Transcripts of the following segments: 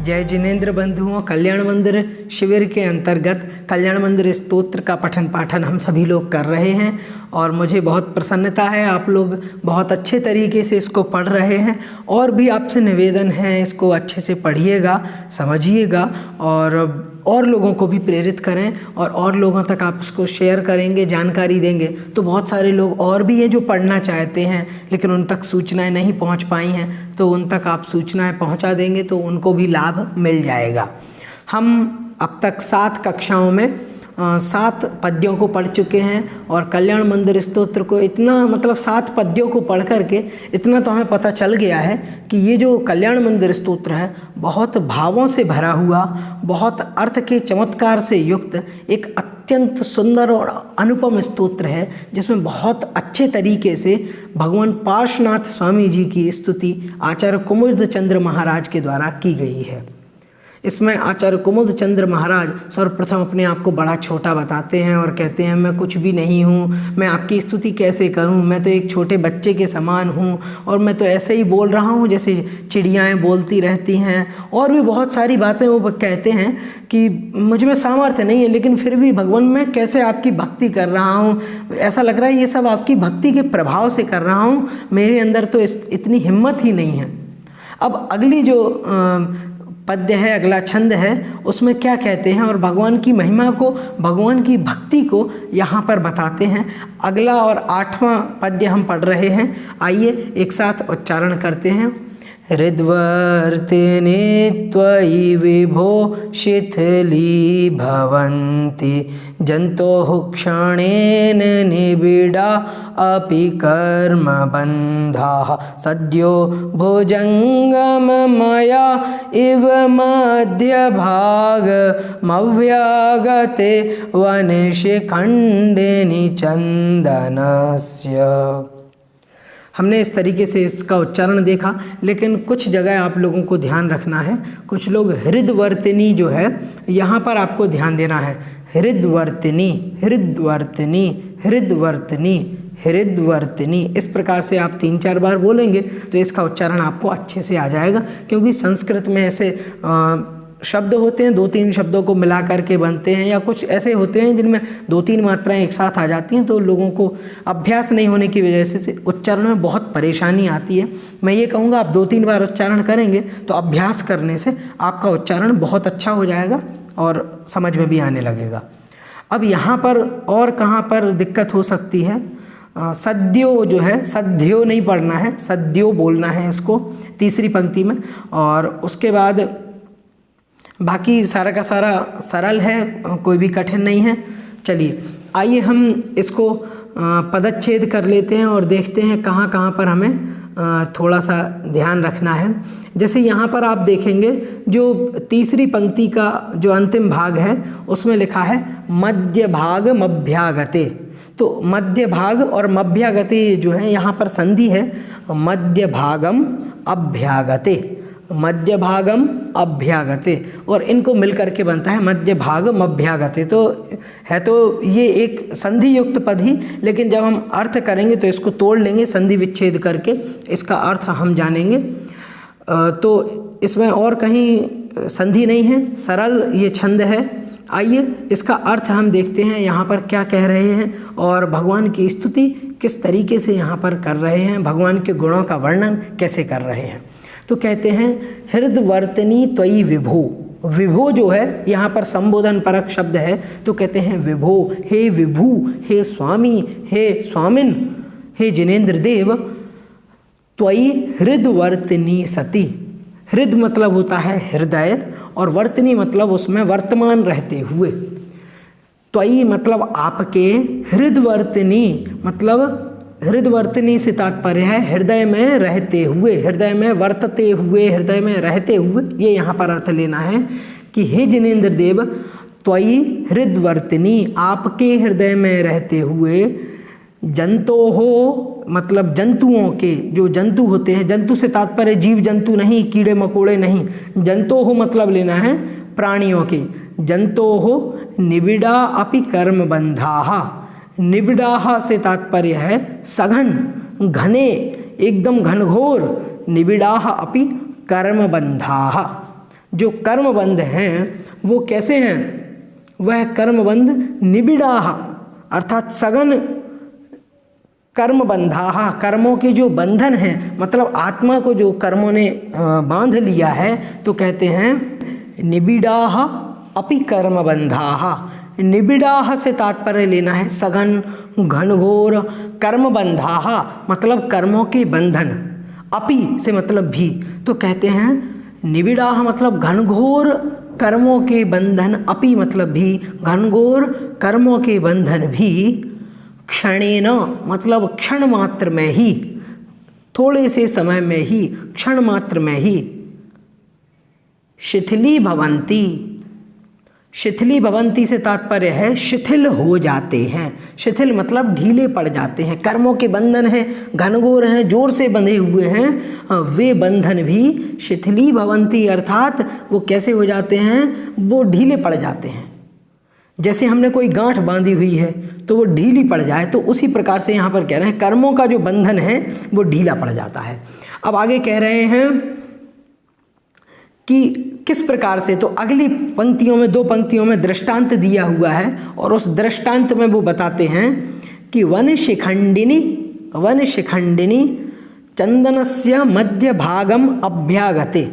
जय जिनेंद्र बंधुओं, कल्याण मंदिर शिविर के अंतर्गत कल्याण मंदिर स्तोत्र का पठन पाठन हम सभी लोग कर रहे हैं और मुझे बहुत प्रसन्नता है। आप लोग बहुत अच्छे तरीके से इसको पढ़ रहे हैं और भी आपसे निवेदन है इसको अच्छे से पढ़िएगा, समझिएगा और लोगों को भी प्रेरित करें और लोगों तक आप इसको शेयर करेंगे, जानकारी देंगे तो बहुत सारे लोग और भी हैं जो पढ़ना चाहते हैं लेकिन उन तक सूचनाएं नहीं पहुंच पाई हैं, तो उन तक आप सूचनाएं पहुंचा देंगे तो उनको भी लाभ मिल जाएगा। हम अब तक 7 कक्षाओं में 7 पद्यों को पढ़ चुके हैं और कल्याण मंदिर स्तोत्र को इतना 7 पद्यों को पढ़ करके इतना तो हमें पता चल गया है कि ये जो कल्याण मंदिर स्तोत्र है बहुत भावों से भरा हुआ, बहुत अर्थ के चमत्कार से युक्त एक अत्यंत सुंदर और अनुपम स्तोत्र है, जिसमें बहुत अच्छे तरीके से भगवान पार्श्वनाथ स्वामी जी की स्तुति आचार्य कुमुद चंद्र महाराज के द्वारा की गई है। इसमें आचार्य कुमुद चंद्र महाराज सर्वप्रथम अपने आप को बड़ा छोटा बताते हैं और कहते हैं मैं कुछ भी नहीं हूँ, मैं आपकी स्तुति कैसे करूँ, मैं तो एक छोटे बच्चे के समान हूँ और मैं तो ऐसे ही बोल रहा हूँ जैसे चिड़ियाएँ बोलती रहती हैं। और भी बहुत सारी बातें वो कहते हैं कि मुझ में सामर्थ्य नहीं है लेकिन फिर भी भगवान मैं कैसे आपकी भक्ति कर रहा हूँ, ऐसा लग रहा है ये सब आपकी भक्ति के प्रभाव से कर रहा हूँ, मेरे अंदर तो इतनी हिम्मत ही नहीं है। अब अगली जो पद्य है, अगला छंद है, उसमें क्या कहते हैं और भगवान की महिमा को, भगवान की भक्ति को यहाँ पर बताते हैं। अगला और 8वां पद्य हम पढ़ रहे हैं, आइए एक साथ उच्चारण करते हैं। हृद्वर्तिनि त्वयि विभो शिथिली भवन्ति जन्तोः क्षणेन निबिडा अपि कर्मबन्धाः सद्यो भुजङ्गम मया इव मध्यभागमव्यागते वनशिखण्डिनि चन्दनस्य। हमने इस तरीके से इसका उच्चारण देखा, लेकिन कुछ जगह आप लोगों को ध्यान रखना है। कुछ लोग हृदवर्तिनी जो है यहाँ पर आपको ध्यान देना है। हृदवर्तिनी, हृदवर्तिनी, हृदवर्तिनी, हृदवर्तिनी, इस प्रकार से आप 3-4 बार बोलेंगे तो इसका उच्चारण आपको अच्छे से आ जाएगा, क्योंकि संस्कृत में ऐसे शब्द होते हैं 2-3 शब्दों को मिला करके बनते हैं, या कुछ ऐसे होते हैं जिनमें 2-3 मात्राएं एक साथ आ जाती हैं, तो लोगों को अभ्यास नहीं होने की वजह से उच्चारण में बहुत परेशानी आती है। मैं ये कहूँगा आप 2-3 बार उच्चारण करेंगे तो अभ्यास करने से आपका उच्चारण बहुत अच्छा हो जाएगा और समझ में भी आने लगेगा। अब यहाँ पर और कहाँ पर दिक्कत हो सकती है, सद्यो जो है, सद्यो नहीं पढ़ना है, सद्यो बोलना है इसको तीसरी पंक्ति में, और उसके बाद बाकी सारा का सारा सरल है, कोई भी कठिन नहीं है। चलिए आइए हम इसको पदच्छेद कर लेते हैं और देखते हैं कहाँ कहाँ पर हमें थोड़ा सा ध्यान रखना है। जैसे यहाँ पर आप देखेंगे जो तीसरी पंक्ति का जो अंतिम भाग है उसमें लिखा है मध्य भाग मभ्यागते, तो मध्य भाग और मभ्यागते जो है यहाँ पर संधि है, मध्य भागम अभ्यागते, मध्य भागम अभ्यागते, और इनको मिलकर के बनता है मध्य भागम अभ्यागते। तो है तो ये एक संधि युक्त पद ही, लेकिन जब हम अर्थ करेंगे तो इसको तोड़ लेंगे संधि विच्छेद करके, इसका अर्थ हम जानेंगे। तो इसमें और कहीं संधि नहीं है, सरल ये छंद है। आइए इसका अर्थ हम देखते हैं यहाँ पर क्या कह रहे हैं और भगवान की स्तुति किस तरीके से यहाँ पर कर रहे हैं, भगवान के गुणों का वर्णन कैसे कर रहे हैं। तो कहते हैं हृदवर्तिनी त्वयि विभो, विभो जो है यहाँ पर संबोधन परक शब्द है, तो कहते हैं विभो, हे विभु, हे स्वामी, हे स्वामिन, हे जिनेंद्र देव, त्वयि हृदवर्तिनी सती। हृद मतलब होता है हृदय और वर्तिनी मतलब उसमें वर्तमान रहते हुए, त्वयि मतलब आपके, हृदवर्तिनी मतलब हृदवर्तिनी से तात्पर्य है हृदय में रहते हुए, हृदय में वर्तते हुए, हृदय में रहते हुए, ये यहाँ पर अर्थ लेना है कि हे जिनेंद्र देव त्वयि हृदवर्तिनी, आपके हृदय में रहते हुए, जंतो हो मतलब जंतुओं के, जो जंतु होते हैं, जंतु से तात्पर्य जीव जंतु नहीं, कीड़े मकोड़े नहीं, जंतो हो मतलब लेना है प्राणियों के, जंतो हो निबिड़ा अपि कर्म बंधाहा, निबिड़ाहा से तात्पर्य है सघन, घने, एकदम घनघोर, निबिड़ाह अपि कर्म बंधाह, जो कर्मबंध हैं वो कैसे हैं? वह कर्मबंध निबिड़ाः अर्थात सघन कर्मबंधाः, कर्मों के जो बंधन हैं, मतलब आत्मा को जो कर्मों ने बांध लिया है, तो कहते हैं निबिड़ाः अपि कर्मबंधाः। निबिड़ाः से तात्पर्य लेना है सघन घनघोर, कर्मबंधाः मतलब कर्मों के बंधन, अपि से मतलब भी, तो कहते हैं निबिड़ाः मतलब घनघोर कर्मों के बंधन, अपि मतलब भी, घनघोर कर्मों के बंधन भी, क्षणेन मतलब क्षण मात्र में ही, थोड़े से समय में ही, क्षण मात्र में ही, शिथिली भवन्ति। शिथिली भवन्ति से तात्पर्य है शिथिल हो जाते हैं। शिथिल मतलब ढीले पड़ जाते हैं। कर्मों के बंधन हैं, घनघोर हैं, जोर से बंधे हुए हैं, वे बंधन भी शिथिली भवन्ति अर्थात वो कैसे हो जाते हैं? वो ढीले पड़ जाते हैं। जैसे हमने कोई गांठ बांधी हुई है तो वो ढीली पड़ जाए, तो उसी प्रकार से यहाँ पर कह रहे हैं कर्मों का जो बंधन है वो ढीला पड़ जाता है। अब आगे कह रहे हैं कि किस प्रकार से, तो अगली पंक्तियों में, 2 पंक्तियों में दृष्टांत दिया हुआ है और उस दृष्टांत में वो बताते हैं कि वन शिखंडिनी चंदनस्य मध्य भागम अभ्यागते।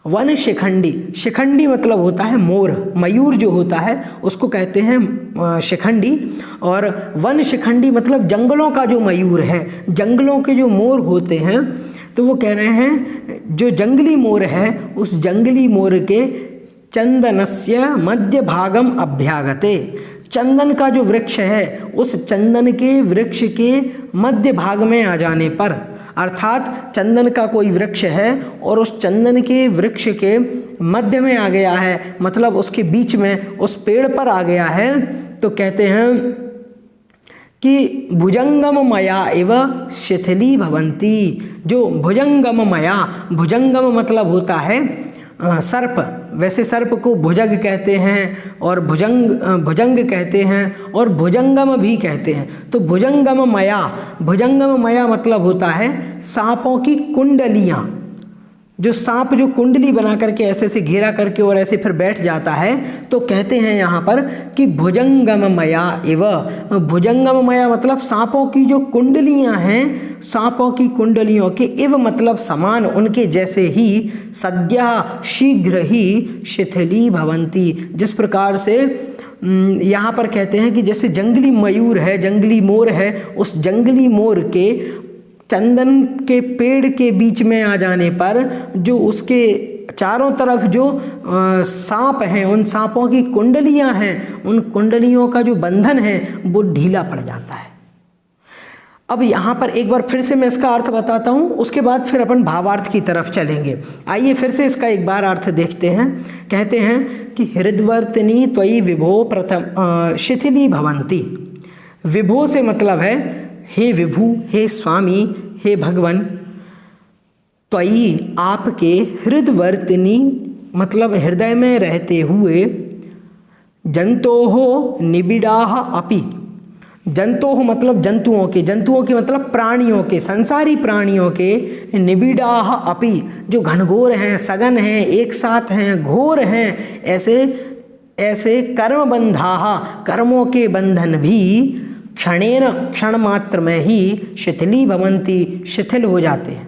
वन शिखंडी, शिखंडी मतलब होता है मोर, मयूर जो होता है उसको कहते हैं शिखंडी, और वन शिखंडी मतलब जंगलों का जो मयूर है, जंगलों के जो मोर होते हैं, तो वो कह रहे हैं जो जंगली मोर है उस जंगली मोर के चंदनस्य मध्य भागम अभ्यागते। चंदन का जो वृक्ष है उस चंदन के वृक्ष के मध्य भाग में आ जाने पर, अर्थात चंदन का कोई वृक्ष है और उस चंदन के वृक्ष के मध्य में आ गया है, मतलब उसके बीच में उस पेड़ पर आ गया है, तो कहते हैं कि भुजंगम मया इव शिथिली भवन्ति। जो भुजंगम मया, भुजंगम मतलब होता है सर्प, वैसे सर्प को भुजग कहते हैं और भुजंग कहते हैं और भुजंगम भी कहते हैं। तो भुजंगम मया मतलब होता है सांपों की कुंडलियाँ, जो सांप जो कुंडली बना करके ऐसे से घेरा करके और ऐसे फिर बैठ जाता है, तो कहते हैं यहाँ पर कि भुजंगममया इव। भुजंगममया मतलब सांपों की जो कुंडलियाँ हैं, सांपों की कुंडलियों के, इव मतलब समान, उनके जैसे ही, सद्यः शीघ्र ही, शिथिली भवन्ति। जिस प्रकार से यहाँ पर कहते हैं कि जैसे जंगली मयूर है, जंगली मोर है, उस जंगली मोर के चंदन के पेड़ के बीच में आ जाने पर जो उसके चारों तरफ जो सांप हैं, उन सांपों की कुंडलियां हैं, उन कुंडलियों का जो बंधन है वो ढीला पड़ जाता है। अब यहाँ पर एक बार फिर से मैं इसका अर्थ बताता हूँ, उसके बाद फिर अपन भावार्थ की तरफ चलेंगे। आइए फिर से इसका एक बार अर्थ देखते हैं। कहते हैं कि हृदवर्तिनी त्वयि विभो प्रथम शिथिली भवन्ति। विभो से मतलब है हे विभु, हे स्वामी, हे भगवान, त्वयि आपके, हृदवर्तिनी मतलब हृदय में रहते हुए, जंतोः निबिड़ाः अपि। जंतोः मतलब जंतुओं के, जंतुओं के मतलब प्राणियों के, संसारी प्राणियों के, निबिड़ाः अपि जो घनघोर हैं, सघन हैं, एक साथ हैं, घोर हैं, ऐसे कर्मबंधाः कर्मों के बंधन भी क्षणेन क्षण मात्र में ही शिथिली भवन्ति शिथिल हो जाते हैं।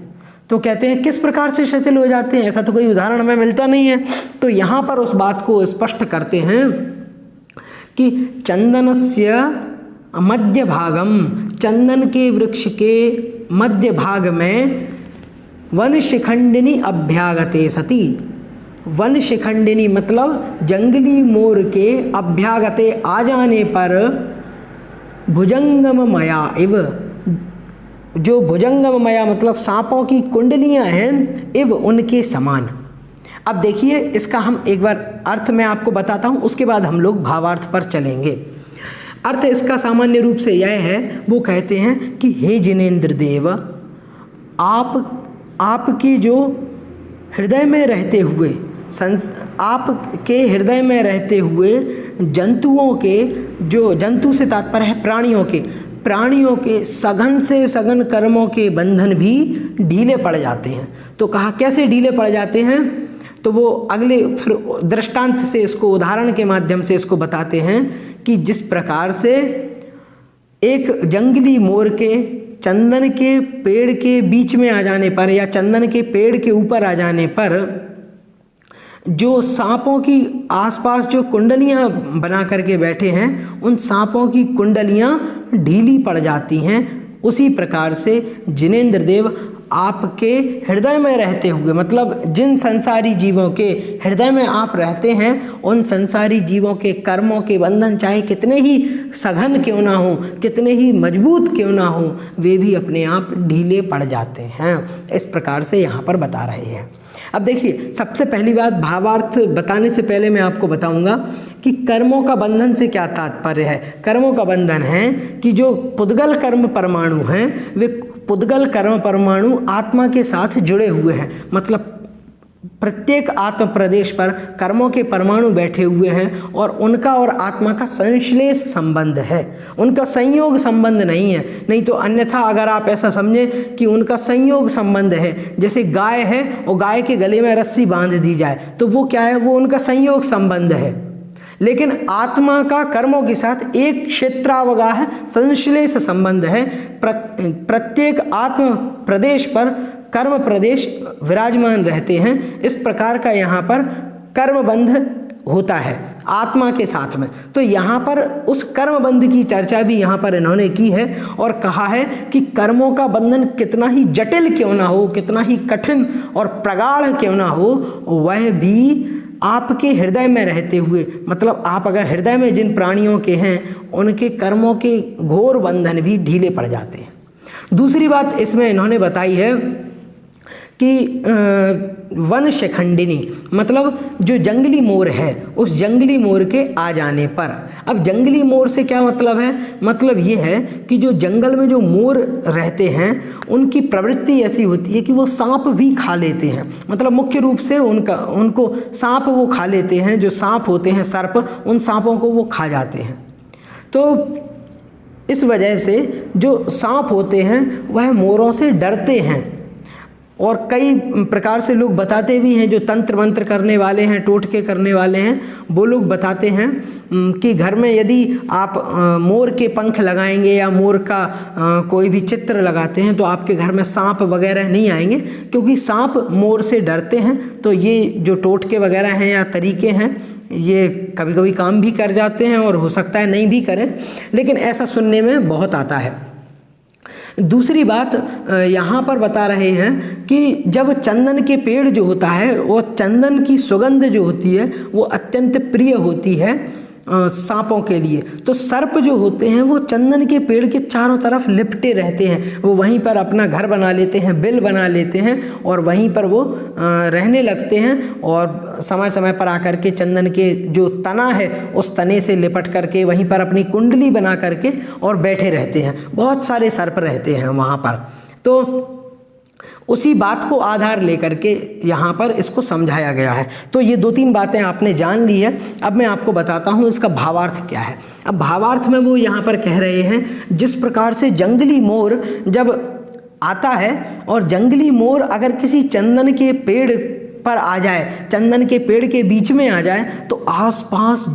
तो कहते हैं किस प्रकार से शिथिल हो जाते हैं, ऐसा तो कोई उदाहरण हमें मिलता नहीं है। तो यहाँ पर उस बात को स्पष्ट करते हैं कि चंदनस्य मध्य भागम, चंदन के वृक्ष के मध्य भाग में, वन शिखंडिनी अभ्यागते सति। वन शिखंडिनी मतलब जंगली मोर के अभ्यागते आ जाने पर, भुजंगममया इव, जो भुजंगममया मतलब सांपों की कुंडलियां हैं, इव उनके समान। अब देखिए इसका हम एक बार अर्थ मैं आपको बताता हूँ, उसके बाद हम लोग भावार्थ पर चलेंगे। अर्थ इसका सामान्य रूप से यह है, वो कहते हैं कि हे जिनेंद्र देव, आपके जो हृदय में रहते हुए, आपके हृदय में रहते हुए जंतुओं के, जो जंतु से तात्पर्य है प्राणियों के सघन से सघन कर्मों के बंधन भी ढीले पड़ जाते हैं। तो कहा कैसे ढीले पड़ जाते हैं? तो वो अगले फिर दृष्टांत से, इसको उदाहरण के माध्यम से इसको बताते हैं कि जिस प्रकार से एक जंगली मोर के चंदन के पेड़ के बीच में आ जाने पर या चंदन के पेड़ के ऊपर आ जाने पर जो सांपों की आसपास जो कुंडलियां बना करके बैठे हैं, उन सांपों की कुंडलियां ढीली पड़ जाती हैं, उसी प्रकार से जिनेंद्र देव आपके हृदय में रहते हुए, मतलब जिन संसारी जीवों के हृदय में आप रहते हैं, उन संसारी जीवों के कर्मों के बंधन चाहे कितने ही सघन क्यों ना हो, कितने ही मजबूत क्यों ना हो, वे भी अपने आप ढीले पड़ जाते हैं। इस प्रकार से यहाँ पर बता रहे हैं। अब देखिए, सबसे पहली बात, भावार्थ बताने से पहले मैं आपको बताऊंगा कि कर्मों का बंधन से क्या तात्पर्य है। कर्मों का बंधन है कि जो पुद्गल कर्म परमाणु हैं, वे पुद्गल कर्म परमाणु आत्मा के साथ जुड़े हुए हैं। मतलब प्रत्येक आत्म प्रदेश पर कर्मों के परमाणु बैठे हुए हैं और उनका और आत्मा का संश्लेष संबंध है, उनका संयोग संबंध नहीं है। नहीं तो अन्यथा अगर आप ऐसा समझें कि उनका संयोग संबंध है, जैसे गाय है और गाय के गले में रस्सी बांध दी जाए, तो वो क्या है, वो उनका संयोग संबंध है। लेकिन आत्मा का कर्मों के साथ एक क्षेत्रावगाह संश्लेष संबंध है। प्रत्येक आत्म प्रदेश पर कर्म प्रदेश विराजमान रहते हैं। इस प्रकार का यहाँ पर कर्मबंध होता है आत्मा के साथ में। तो यहाँ पर उस कर्मबंध की चर्चा भी यहाँ पर इन्होंने की है और कहा है कि कर्मों का बंधन कितना ही जटिल क्यों ना हो, कितना ही कठिन और प्रगाढ़ क्यों ना हो, वह भी आपके हृदय में रहते हुए, मतलब आप अगर हृदय में जिन प्राणियों के हैं, उनके कर्मों के घोर बंधन भी ढीले पड़ जाते हैं। दूसरी बात इसमें इन्होंने बताई है कि वंशखंडिनी, मतलब जो जंगली मोर है, उस जंगली मोर के आ जाने पर, अब जंगली मोर से क्या मतलब है, मतलब ये है कि जो जंगल में जो मोर रहते हैं, उनकी प्रवृत्ति ऐसी होती है कि वो सांप भी खा लेते हैं। मतलब मुख्य रूप से उनको सांप वो खा लेते हैं, जो सांप होते हैं सर्प, उन सांपों को वो खा जाते हैं। तो इस वजह से जो सांप होते हैं वह मोरों से डरते हैं। और कई प्रकार से लोग बताते भी हैं, जो तंत्र मंत्र करने वाले हैं, टोटके करने वाले हैं, वो लोग बताते हैं कि घर में यदि आप मोर के पंख लगाएंगे या मोर का कोई भी चित्र लगाते हैं, तो आपके घर में सांप वगैरह नहीं आएंगे, क्योंकि सांप मोर से डरते हैं। तो ये जो टोटके वगैरह हैं या तरीके हैं, ये कभी कभी काम भी कर जाते हैं और हो सकता है नहीं भी करें, लेकिन ऐसा सुनने में बहुत आता है। दूसरी बात यहाँ पर बता रहे हैं कि जब चंदन के पेड़ जो होता है, वो चंदन की सुगंध जो होती है वो अत्यंत प्रिय होती है सांपों के लिए। तो सर्प जो होते हैं वो चंदन के पेड़ के चारों तरफ लिपटे रहते हैं, वो वहीं पर अपना घर बना लेते हैं, बिल बना लेते हैं और वहीं पर वो रहने लगते हैं और समय समय पर आकर के चंदन के जो तना है उस तने से लिपट करके वहीं पर अपनी कुंडली बना करके और बैठे रहते हैं। बहुत सारे सर्प रहते हैं वहाँ पर। तो उसी बात को आधार लेकर के यहाँ पर इसको समझाया गया है। तो ये दो तीन बातें आपने जान ली है। अब मैं आपको बताता हूँ इसका भावार्थ क्या है। अब भावार्थ में वो यहाँ पर कह रहे हैं, जिस प्रकार से जंगली मोर जब आता है और जंगली मोर अगर किसी चंदन के पेड़ पर आ जाए, चंदन के पेड़ के बीच में आ जाए, तो आसपास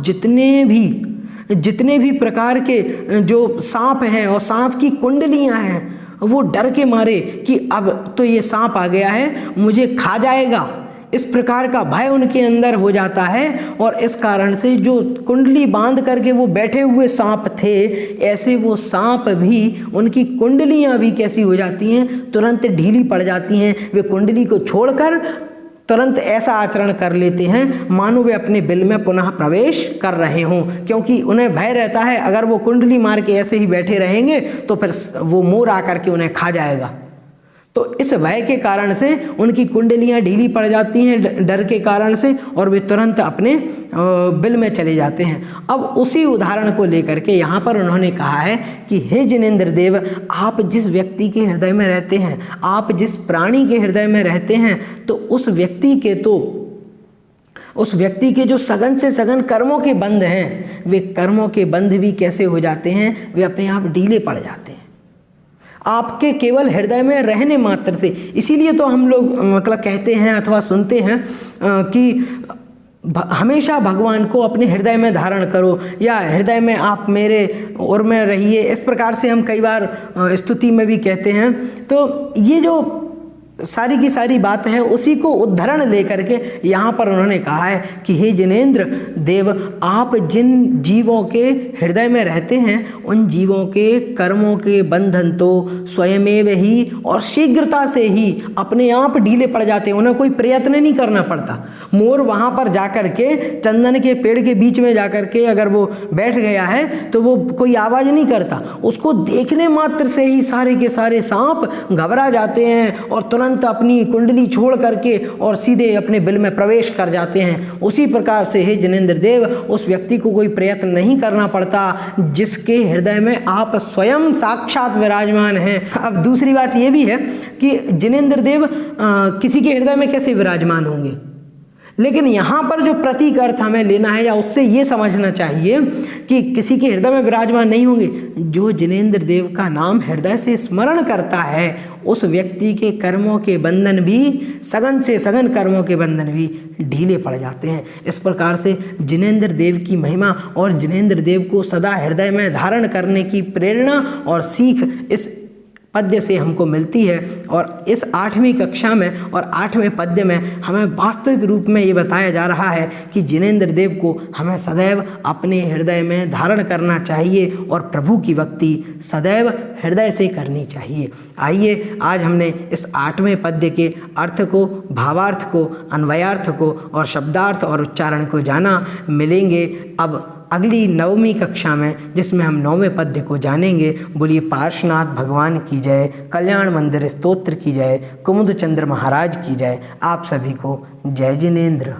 जितने भी प्रकार के जो सांप हैं और सांप की कुंडलियाँ हैं, वो डर के मारे कि अब तो ये सांप आ गया है, मुझे खा जाएगा, इस प्रकार का भय उनके अंदर हो जाता है। और इस कारण से जो कुंडली बांध करके वो बैठे हुए सांप थे, ऐसे वो सांप भी, उनकी कुंडलियां भी कैसी हो जाती हैं, तुरंत ढीली पड़ जाती हैं। वे कुंडली को छोड़कर तुरंत ऐसा आचरण कर लेते हैं मानो वे अपने बिल में पुनः प्रवेश कर रहे हों, क्योंकि उन्हें भय रहता है अगर वो कुंडली मार के ऐसे ही बैठे रहेंगे तो फिर वो मोर आकर के उन्हें खा जाएगा। तो इस भय के कारण से उनकी कुंडलियां ढीली पड़ जाती हैं डर के कारण से, और वे तुरंत अपने बिल में चले जाते हैं। अब उसी उदाहरण को लेकर के यहाँ पर उन्होंने कहा है कि हे जिनेंद्र देव, आप जिस व्यक्ति के हृदय में रहते हैं, आप जिस प्राणी के हृदय में रहते हैं, तो उस व्यक्ति के जो सघन से सघन कर्मों के बंध हैं, वे कर्मों के बंध भी कैसे हो जाते हैं, वे अपने आप ढीले पड़ जाते हैं। आपके केवल हृदय में रहने मात्र से। इसीलिए तो हम लोग मतलब कहते हैं अथवा सुनते हैं कि हमेशा भगवान को अपने हृदय में धारण करो, या हृदय में आप मेरे और में रहिए, इस प्रकार से हम कई बार स्तुति में भी कहते हैं। तो ये जो सारी की सारी बात है उसी को उद्धरण लेकर के यहाँ पर उन्होंने कहा है कि हे जिनेंद्र देव, आप जिन जीवों के हृदय में रहते हैं उन जीवों के कर्मों के बंधन तो स्वयमेव ही और शीघ्रता से ही अपने आप ढीले पड़ जाते हैं, उन्हें कोई प्रयत्न नहीं करना पड़ता। मोर वहाँ पर जाकर के चंदन के पेड़ के बीच में जाकर के अगर वो बैठ गया है तो वो कोई आवाज़ नहीं करता, उसको देखने मात्र से ही सारे के सारे सांप घबरा जाते हैं और तुरंत अपनी कुंडली छोड़ करके और सीधे अपने बिल में प्रवेश कर जाते हैं। उसी प्रकार से हे जिनेंद्र देव, उस व्यक्ति को कोई प्रयत्न नहीं करना पड़ता जिसके हृदय में आप स्वयं साक्षात विराजमान हैं। अब दूसरी बात ये भी है कि जिनेंद्र देव किसी के हृदय में कैसे विराजमान होंगे, लेकिन यहाँ पर जो प्रतीक अर्थ हमें लेना है या उससे ये समझना चाहिए कि किसी के हृदय में विराजमान नहीं होंगे, जो जिनेंद्र देव का नाम हृदय से स्मरण करता है उस व्यक्ति के कर्मों के बंधन भी, सघन से सघन कर्मों के बंधन भी ढीले पड़ जाते हैं। इस प्रकार से जिनेंद्र देव की महिमा और जिनेंद्र देव को सदा हृदय में धारण करने की प्रेरणा और सीख इस पद्य से हमको मिलती है। और इस 8वीं कक्षा में और 8वें पद्य में हमें वास्तविक रूप में ये बताया जा रहा है कि जिनेंद्र देव को हमें सदैव अपने हृदय में धारण करना चाहिए और प्रभु की भक्ति सदैव हृदय से करनी चाहिए। आइए आज हमने इस 8वें पद्य के अर्थ को, भावार्थ को, अन्वयार्थ को और शब्दार्थ और उच्चारण को जाना। मिलेंगे अब अगली 9वीं कक्षा में जिसमें हम 9वें पद्य को जानेंगे। बोलिए पार्श्वनाथ भगवान की जय, कल्याण मंदिर स्तोत्र की जय, कुमुद चंद्र महाराज की जय। आप सभी को जय जिनेंद्र।